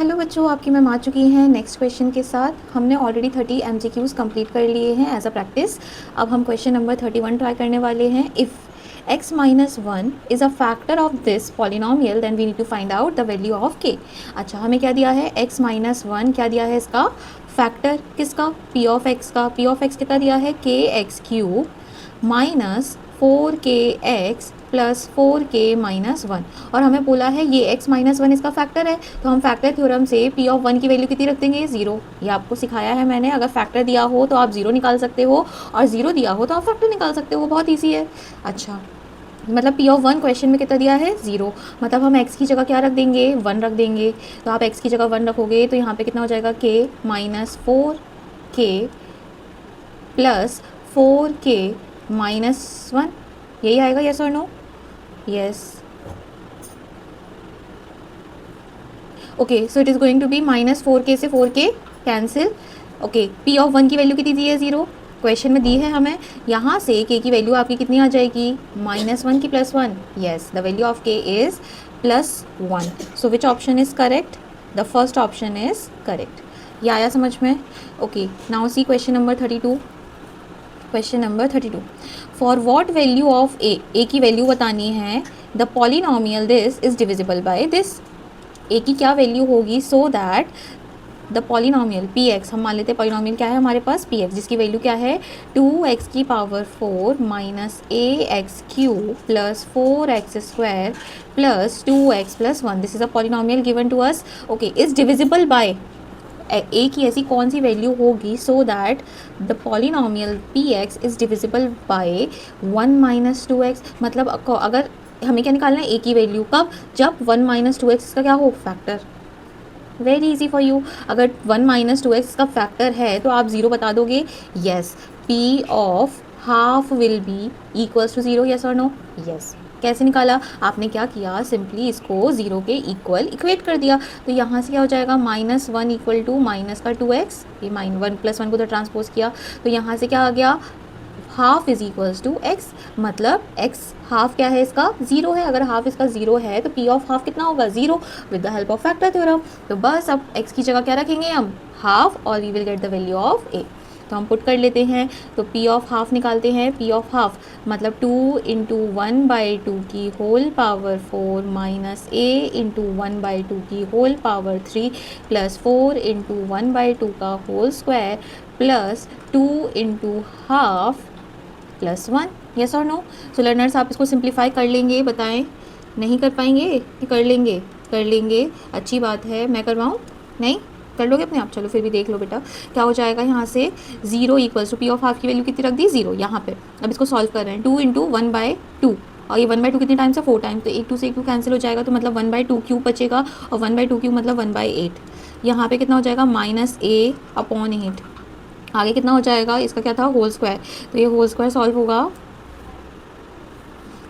Hello बच्चों, आपकी ma'am आ चुकी हैं नेक्स्ट क्वेश्चन के साथ। हमने ऑलरेडी 30 MCQs कंप्लीट कर लिए हैं एज अ प्रैक्टिस। अब हम क्वेश्चन नंबर 31 ट्राई करने वाले हैं। If x minus 1 is a factor of this polynomial then we need to find out the value of k। अच्छा, हमें क्या दिया है? x माइनस 1 क्या दिया है? इसका फैक्टर किसका? p ऑफ x का। p ऑफ x कितना दिया है? kx³ minus 4kx plus 4k minus 1। और हमें बोला है ये x माइनस 1 इसका फैक्टर है, तो हम फैक्टर थ्योरम से p ऑफ 1 की वैल्यू कितनी रख देंगे? 0। ये आपको सिखाया है मैंने। अगर फैक्टर दिया हो तो आप 0 निकाल सकते हो, और 0 दिया हो तो आप फैक्टर निकाल सकते हो। बहुत ईजी है। अच्छा, मतलब p ऑफ 1 क्वेश्चन में कितना दिया है? 0। मतलब हम x की जगह क्या रख देंगे? 1 रख देंगे। तो आप x की जगह 1 रखोगे तो यहाँ पे कितना हो जाएगा? k minus 4k plus 4k minus 1। यही आएगा, yes or no? Yes. Okay, so it is going to be minus 4k से 4k cancel. Okay, p of 1 की वैल्यू कितनी दी है? 0। क्वेश्चन में दी है हमें। यहाँ से k की वैल्यू आपकी कितनी आ जाएगी? -1 की +1। Yes, the value of k is +1। So which option is correct? The first option is correct. ये आया समझ में? Okay, now see question number 32। Question number 32, for what value of a की वैल्यू बतानी है। The polynomial this is divisible by this. A की क्या value होगी so that the polynomial p x, हम मान लेते हैं पॉलिनोमियल क्या है हमारे पास? पी एक्स, जिसकी वैल्यू क्या है? 2x की power 4 minus ax³ plus 4x² plus 2x plus 1। This is a polynomial given to us. Okay, is divisible by a की ऐसी कौन सी वैल्यू होगी so that the polynomial p x is divisible by 1 minus 2x। मतलब अगर हमें क्या निकालना है? ए की वैल्यू कब? जब 1 माइनस 2x इसका क्या हो? Factor. Very easy for you. अगर 1 माइनस 2x इसका फैक्टर है तो आप 0 बता दोगे। Yes, P of half will be equals to 0। Yes or no? Yes. कैसे निकाला? आपने क्या किया? सिंपली इसको 0 के इक्वल इक्वेट कर दिया। तो यहाँ से क्या हो जाएगा? -1 इक्वल टू माइनस का 2x, ये -1 + 1 को तो ट्रांसपोज किया, तो यहाँ से क्या आ गया? Half is equals to x। मतलब x हाफ क्या है? इसका 0 है। अगर हाफ इसका 0 है तो p ऑफ हाफ कितना होगा? 0, with the help of factor theorem. तो बस अब x की जगह क्या रखेंगे हम? हाफ, और we will get the value of a। तो हम पुट कर लेते हैं। तो p ऑफ हाफ निकालते हैं। p ऑफ हाफ मतलब 2 इंटू 1/2 की whole power 4 minus a into 1/2 की होल पावर 3 प्लस 4 इंटू 1/2 का whole square plus 2 into half plus 1। Yes or no? So learners, आप इसको सिंप्लीफाई कर लेंगे? बताएं, नहीं कर पाएंगे कि कर लेंगे? कर लेंगे, अच्छी बात है। मैं करवाऊँ? नहीं कर लोगे अपने आप? चलो फिर भी देख लो बेटा। क्या हो जाएगा यहाँ से? 0 equals to P of half की वैल्यू कितनी रख दी? 0 यहाँ पे। अब इसको सॉल्व कर रहे हैं। 2 इंटू 1/2, और ये 1/2 कितने टाइम्स है? 4 टाइम्स। तो 1 2 से 1 2 कैंसिल हो जाएगा, तो मतलब 1/2³ बचेगा, और 1/2³ मतलब 1/8। यहाँ पे कितना हो जाएगा? -a/8। आगे कितना हो जाएगा? इसका क्या था? Whole square. तो ये होल स्क्वायर सॉल्व होगा,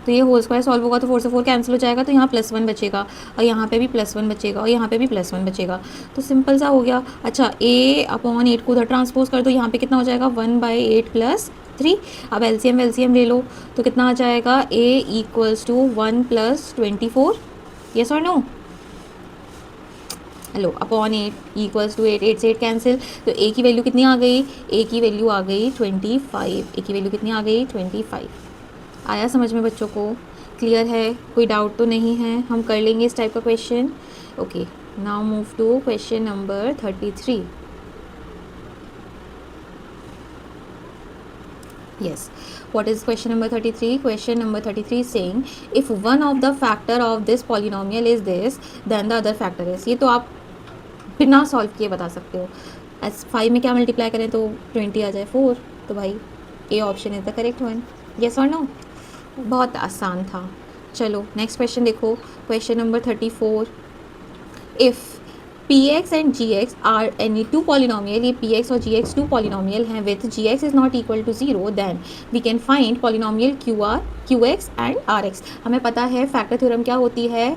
तो ये होल स्क्वायर सॉल्व होगा तो 4 से 4 कैंसिल हो जाएगा, तो यहाँ +1 बचेगा, और यहाँ पे भी +1 बचेगा, और यहाँ पे भी +1 बचेगा। तो सिंपल सा हो गया। अच्छा, a/8 को उधर ट्रांसपोज कर दो। यहाँ पे कितना हो जाएगा? 1/8 प्लस 3। अब एलसीएम ले लो, तो कितना आ जाएगा? a equals to 1 + 24। Yes or no? Hello, upon 8 equals to 8, 8 से 8 कैंसिल। तो ए की वैल्यू कितनी आ गई? ए की वैल्यू आ गई 25। ए की वैल्यू कितनी आ गई? 25। आया समझ में बच्चों को? क्लियर है? कोई डाउट तो नहीं है? हम कर लेंगे इस टाइप का question. Okay, now move to question number 33। yes, what is question number 33? Question number 33 is saying if one of the factor of this polynomial is this, then the other factor is। ये तो आप बिना solve किए बता सकते हो। S 5 में क्या मल्टीप्लाई करें तो 20 आ जाए? 4। तो भाई A option is the correct one. Yes or no? बहुत आसान था। चलो नेक्स्ट क्वेश्चन देखो। Question number 34, if P X and G X are any two polynomial, ये पी एक्स और जी एक्स 2 पॉलिनोमियल हैं with G X is not equal to 0, then we can find polynomial Q X and R X. हमें पता है factor theorem क्या होती है?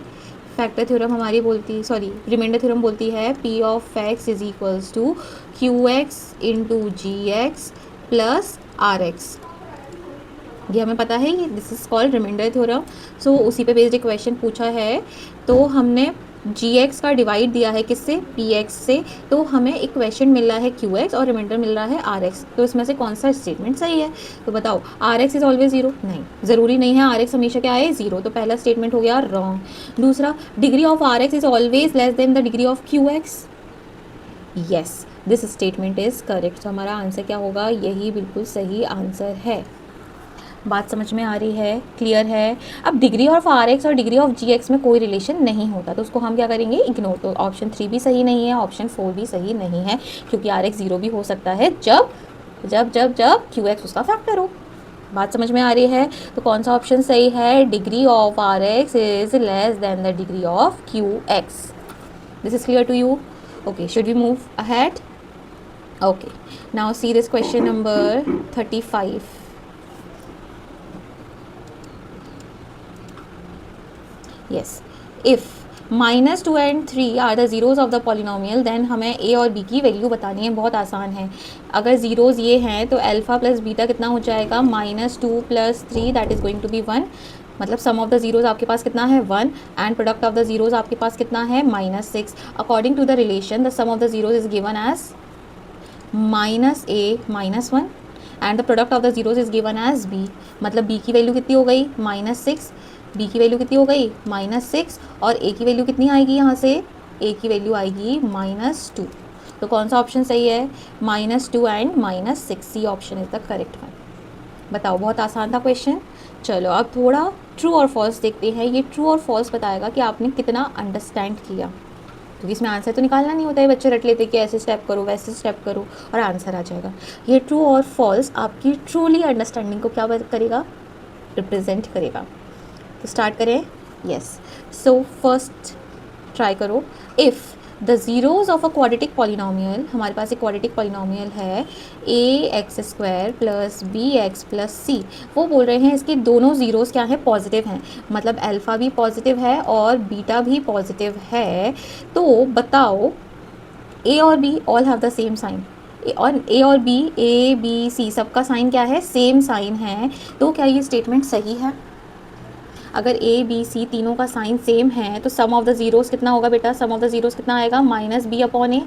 Factor theorem हमारी बोलती, सॉरी, रिमाइंडर थ्योरम बोलती है p of x is equals to q x into g x plus r x. ये हमें पता है, ये this is called remainder theorem. So उसी पे बेस्ड एक क्वेश्चन पूछा है, तो हमने gx का डिवाइड दिया है किससे, px से, तो हमें एक क्वेश्चन मिल रहा है qx और रिमाइंडर मिल रहा है rx, तो इसमें से कौन सा स्टेटमेंट सही है? तो बताओ, rx इज ऑलवेज जीरो? नहीं, ज़रूरी नहीं है rx हमेशा क्या है, जीरो, तो पहला स्टेटमेंट हो गया रॉन्ग। दूसरा, degree of rx is always less than the degree of qx, yes, this statement is correct. तो हमारा आंसर क्या होगा, यही बिल्कुल सही आंसर है। बात समझ में आ रही है, क्लियर है? अब डिग्री ऑफ आर एक्स और डिग्री ऑफ जी एक्स में कोई रिलेशन नहीं होता, तो उसको हम क्या करेंगे, इग्नोर। तो ऑप्शन 3 भी सही नहीं है, ऑप्शन 4 भी सही नहीं है, क्योंकि आर एक्स जीरो भी हो सकता है जब जब जब जब क्यू एक्स उसका फैक्टर हो। बात समझ में आ रही है? तो कौन सा ऑप्शन सही है, degree of R X is less than the degree of Q X. This is clear to you? Okay, should we move ahead? Okay, now see this question number 35. yes, if -2 and 3 are the zeros of the polynomial, देन हमें A और B की value बतानी है। बहुत आसान है। अगर ज़ीरोज़ ये हैं तो अल्फ़ा प्लस बीटा कितना हो जाएगा, -2 + 3 that is going to be 1, मतलब सम ऑफ द ज़ीरोज़ आपके पास कितना है 1, and product of the zeros आपके पास कितना है -6। According to the relation the sum of the zeros is given as -a -1 and the product of the zeros is given as b, मतलब b की वैल्यू कितनी हो गई -6, b की वैल्यू कितनी हो गई -6, और a की वैल्यू कितनी आएगी, यहाँ से a की वैल्यू आएगी -2। तो कौन सा ऑप्शन सही है, -2 and -6, C option is the correct one. बताओ, बहुत आसान था क्वेश्चन। चलो अब थोड़ा ट्रू और फॉल्स देखते हैं। ये ट्रू और फॉल्स बताएगा कि आपने कितना अंडरस्टैंड किया, क्योंकि इसमें आंसर तो निकालना नहीं होता है, बच्चे रट लेते कि ऐसे स्टेप करो वैसे स्टेप करो और आंसर आ जाएगा। ये ट्रू और फॉल्स आपकी ट्रूली अंडरस्टैंडिंग को क्या करेगा, रिप्रेजेंट करेगा। तो स्टार्ट करें। यस, सो फर्स्ट ट्राई करो। If the zeros of a quadratic polynomial, हमारे पास एक क्वाड्रेटिक पॉलिनोमियल है ax² + bx + c, वो बोल रहे हैं इसके दोनों ज़ीरोज़ क्या हैं, पॉजिटिव हैं, मतलब अल्फ़ा भी पॉजिटिव है और बीटा भी पॉजिटिव है। तो बताओ, a और b all have the same sign, और a और b, a b c सबका साइन क्या है, सेम साइन है। तो क्या ये स्टेटमेंट सही है? अगर a b c तीनों का साइन सेम है तो सम ऑफ द ज़ीरोज़ कितना होगा बेटा, सम ऑफ द ज़ीरोज़ कितना आएगा, -b/a।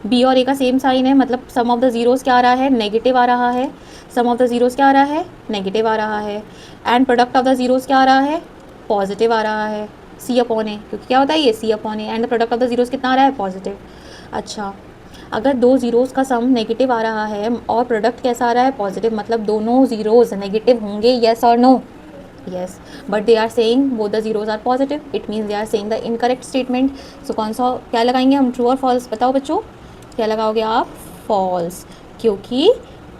b और a का सेम साइन है, मतलब सम ऑफ द ज़ीरोज़ क्या आ रहा है, नेगेटिव आ रहा है। सम ऑफ द ज़ीरोज़ क्या आ रहा है, नेगेटिव आ रहा है। And product of the zeros क्या आ रहा है, पॉजिटिव आ रहा है, c/a, क्योंकि क्या होता है ये c/a, and the product of the zeros कितना आ रहा है, पॉजिटिव। अच्छा, अगर दो ज़ीरोज़ का सम नेगेटिव आ रहा है और प्रोडक्ट कैसा आ रहा है, पॉजिटिव, मतलब दोनों ज़ीरोज़ नेगेटिव होंगे, येस और no? yes, but they are saying both the zeros are positive, it means they are saying the incorrect statement। so कौन सा क्या लगाएंगे हम, ट्रू और फॉल्स? बताओ बच्चों, क्या लगाओगे आप, फॉल्स, क्योंकि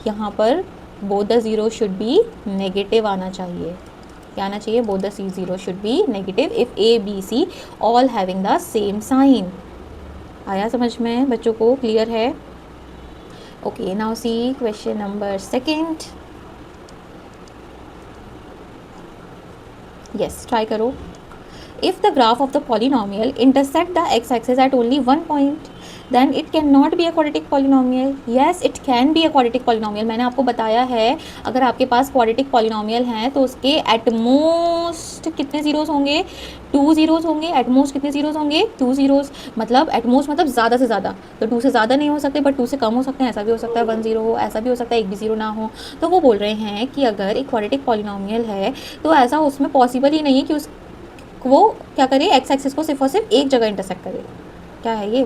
यहाँ पर both the zero should be negative आना चाहिए। क्या आना चाहिए, both the zero should be negative if a b c all having the same sign। आया समझ में बच्चों को, क्लियर है? Okay, now see question number 2। yes, try करो। if the graph of the polynomial intersect the x-axis at only one point, then it cannot be a quadratic polynomial। yes, it can be a quadratic polynomial। मैंने आपको बताया है, अगर आपके पास quadratic polynomial हैं तो उसके at most कितने ज़ीरोज़ होंगे, 2 ज़ीरोज़ होंगे। at most कितने ज़ीरोज़ होंगे, 2 ज़ीरोज़, मतलब at most मतलब ज़्यादा से ज़्यादा, तो 2 से ज़्यादा नहीं हो सकते, बट 2 से कम हो सकते हैं। ऐसा भी हो सकता है 1 ज़ीरो हो, ऐसा भी हो सकता है एक भी ज़ीरो ना हो। तो वो बोल रहे हैं कि अगर एक quadratic polynomial है तो ऐसा उसमें पॉसिबल ही नहीं है कि उस वो क्या करे, एक्स एक्सिस को सिर्फ और सिर्फ एक जगह इंटरसेक्ट करे। क्या है ये,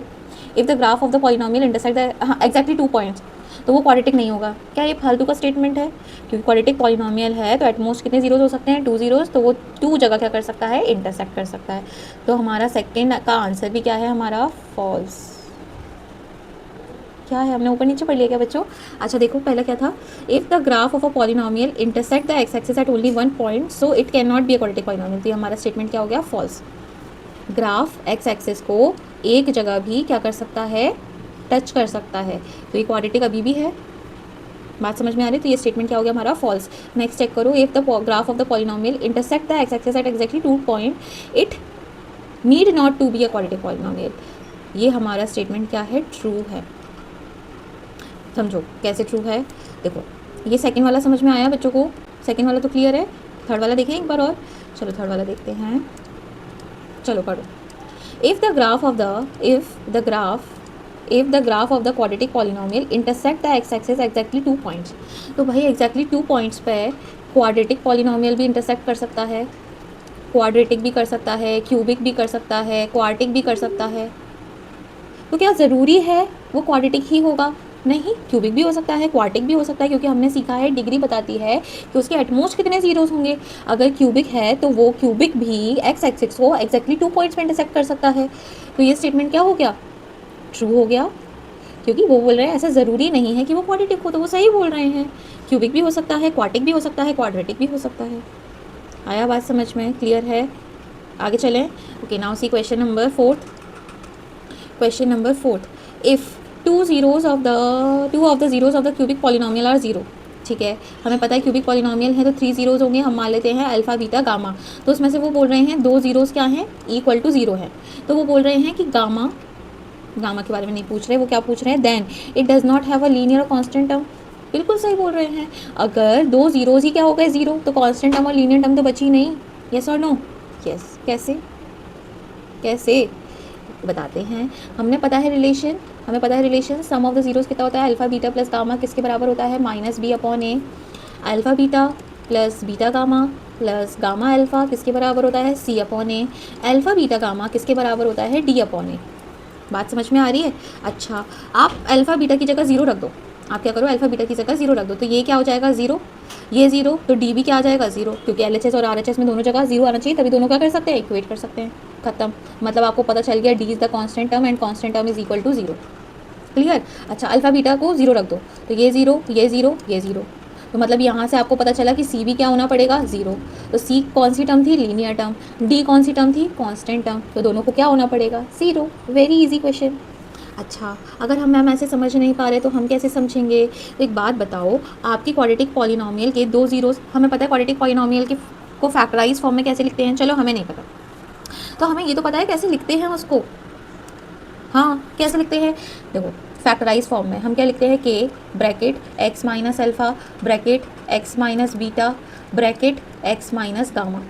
if the graph of the polynomial intersect the exactly 2 points, तो वो क्वाड्रेटिक नहीं होगा। क्या ये फालतू का स्टेटमेंट है? क्योंकि क्वाड्रेटिक पॉलिनोमियल है तो एटमोस्ट कितने ज़ीरोज़ हो सकते हैं, 2 ज़ीरोज़, तो वो 2 जगह क्या कर सकता है, इंटरसेक्ट कर सकता है। तो हमारा सेकेंड का आंसर भी क्या है, हमारा फॉल्स। क्या है, हमने ऊपर नीचे पढ़ लिया क्या बच्चों? अच्छा देखो, पहला क्या था, if the graph of a polynomial intersect the X axis eight only 1 point, so it can not be a quadratic polynomial. तो हमारा स्टेटमेंट क्या हो गया, फॉल्स। ग्राफ एक्स एक्सिस को एक जगह भी क्या कर सकता है, टच कर सकता है, तो ये क्वाड्रेटिक अभी भी है। बात समझ में आ रही है? तो ये स्टेटमेंट क्या हो गया हमारा, फॉल्स। नेक्स्ट चेक करो, if the graph of the polynomial intersect the X axis at exactly 2 point, it need not to be a quadratic polynomial. ये हमारा स्टेटमेंट क्या है, ट्रू है। समझो कैसे ट्रू है, देखो ये सेकंड वाला समझ में आया बच्चों को, सेकंड वाला तो क्लियर है। थर्ड वाला देखें एक बार और, चलो थर्ड वाला देखते हैं, चलो पढ़ो। If the graph of the quadratic polynomial intersect the X axis exactly 2 points, तो भाई एग्जैक्टली 2 पॉइंट्स पे क्वाड्रेटिक पॉलिनोमियल भी इंटरसेक्ट कर सकता है, क्वाड्रेटिक भी कर सकता है, क्यूबिक भी कर सकता है, क्वार्टिक भी कर सकता है। तो क्या ज़रूरी है वो क्वाड्रेटिक ही होगा? नहीं, क्यूबिक भी हो सकता है, क्वार्टिक भी हो सकता है, क्योंकि हमने सीखा है डिग्री बताती है कि उसके एटमोस्ट कितने जीरोस होंगे। अगर क्यूबिक है तो वो क्यूबिक भी एक्स एक्सिस को एग्जैक्टली 2 पॉइंट्स में इंटरसेक्ट कर सकता है। तो ये स्टेटमेंट क्या हो गया? ट्रू हो गया, क्योंकि वो बोल रहे हैं ऐसा ज़रूरी नहीं है कि वो क्वाड्रेटिक हो, तो वो सही बोल रहे हैं। क्यूबिक भी हो सकता है, क्वार्टिक भी हो सकता है, क्वाड्रेटिक भी हो सकता है। आया बात समझ में? क्लियर है? आगे चलें। Okay, now see question number 4। Question number 4, if two of the zeros of the cubic polynomial are zero. ठीक है, हमें पता है क्यूबिक पॉलिनोमियल है तो 3 जीरोज होंगे, हम मान लेते हैं अल्फा बीटा गामा। तो उसमें से वो बोल रहे हैं 2 जीरोज क्या हैं? इक्वल टू 0 है। तो वो बोल रहे हैं कि गामा के बारे में नहीं पूछ रहे, वो क्या पूछ रहे हैं? Then it does not have a linear or constant term. बिल्कुल सही बोल रहे हैं। अगर 2 जीरोज ही क्या हो गए? 0, तो कॉन्स्टेंट टर्म और लीनियर टर्म तो बची नहीं। Yes or no? यस। कैसे बताते हैं। हमें पता है relation sum of the zeros कितना होता है? अल्फा बीटा प्लस गामा किसके बराबर होता है? -b/a। Alpha beta plus beta gamma plus gamma alpha किसके बराबर होता है? c/a। अल्फा बीटा गामा किसके बराबर होता है? d/a। बात समझ में आ रही है? अच्छा, आप अल्फा बीटा की जगह 0 रख दो। आप क्या करो? अल्फा बीटा की जगह 0 रख दो, तो ये क्या हो जाएगा? 0। ये 0, तो डी भी क्या आ जाएगा? 0, क्योंकि LHS और RHS में दोनों जगह 0 आना चाहिए, तभी दोनों क्या कर सकते हैं? इक्वेट कर सकते हैं। खत्म। मतलब आपको पता चल गया D is the constant term and constant term is equal to 0। Clear? अच्छा, अल्फा बीटा को 0 रख दो, तो ये 0, ये 0, ये 0। तो मतलब यहाँ से आपको पता चला कि सी भी क्या होना पड़ेगा? 0। तो सी कौन सी टर्म थी? Linear term. डी कौन सी टर्म थी? Constant term. तो दोनों को क्या होना पड़ेगा? 0। Very easy question. अच्छा, अगर हम मैम ऐसे समझ नहीं पा रहे तो हम कैसे समझेंगे? तो एक बात बताओ, आपकी क्वाड्रेटिक पॉलिनोमियल के 2 जीरोस, हमें पता है क्वाड्रेटिक पॉलिनोमियल के को फैक्टराइज फॉर्म में कैसे लिखते हैं, चलो हमें नहीं पता, तो हमें ये तो पता है कैसे लिखते हैं उसको। हाँ, कैसे लिखते हैं? देखो, फैक्टराइज फॉर्म में हम क्या लिखते हैं? के bracket x minus alpha bracket x minus beta bracket x minus gamma.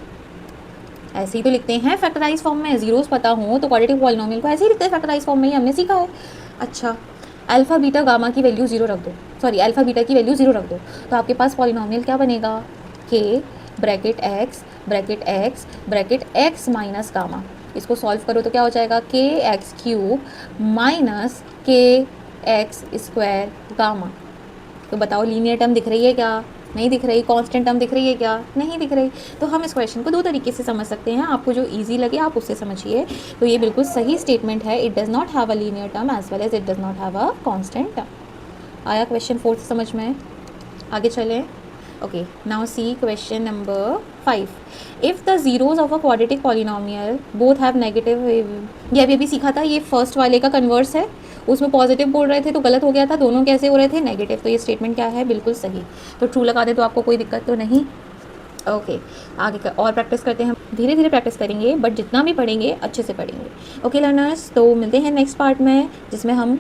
ऐसे ही तो लिखते हैं फैक्टराइज फॉर्म में। जीरोस पता हो तो क्वाड्रेटिक पॉलिनोमियल को ऐसे ही लिखते हैं फैक्टराइज फॉर्म में, ये हमने सीखा है। अच्छा, अल्फ़ा बीटा गामा की वैल्यू 0 रख दो, सॉरी अल्फ़ा बीटा की वैल्यू 0 रख दो, तो आपके पास पॉलिनोमियल क्या बनेगा? के bracket x bracket x minus gamma. इसको सॉल्व करो तो क्या हो जाएगा? के एक्स क्यूब माइनस के एक्स स्क्वायर गामा। तो बताओ, लीनियर टर्म दिख रही है क्या? नहीं दिख रही। कांस्टेंट टर्म दिख रही है क्या? नहीं दिख रही। तो हम इस क्वेश्चन को 2 तरीके से समझ सकते हैं, आपको जो इजी लगे आप उससे समझिए। तो ये बिल्कुल सही स्टेटमेंट है, it does not have a linear term as well as it does not have a constant term. आया क्वेश्चन 4 समझ में? आगे चलें। Okay, now see question number 5, if the zeros of a quadratic polynomial both have negative, ये अभी सीखा था, ये फर्स्ट वाले का कन्वर्स है, उसमें पॉजिटिव बोल रहे थे तो गलत हो गया था, दोनों कैसे हो रहे थे? नेगेटिव। तो ये स्टेटमेंट क्या है? बिल्कुल सही। तो ट्रू लगा दे तो आपको कोई दिक्कत तो नहीं। ओके, आगे और प्रैक्टिस करते हैं, धीरे धीरे प्रैक्टिस करेंगे, बट जितना भी पढ़ेंगे अच्छे से पढ़ेंगे। ओके लर्नर्स, तो मिलते हैं नेक्स्ट पार्ट में जिसमें हम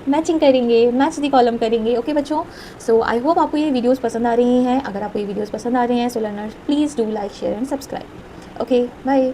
मैचिंग करेंगे, मैच दी कॉलम करेंगे। ओके बच्चों, सो आई होप आपको ये वीडियोस पसंद आ रही हैं। अगर आपको ये वीडियोस पसंद आ रही हैं so learners please do like share and subscribe. Okay, bye.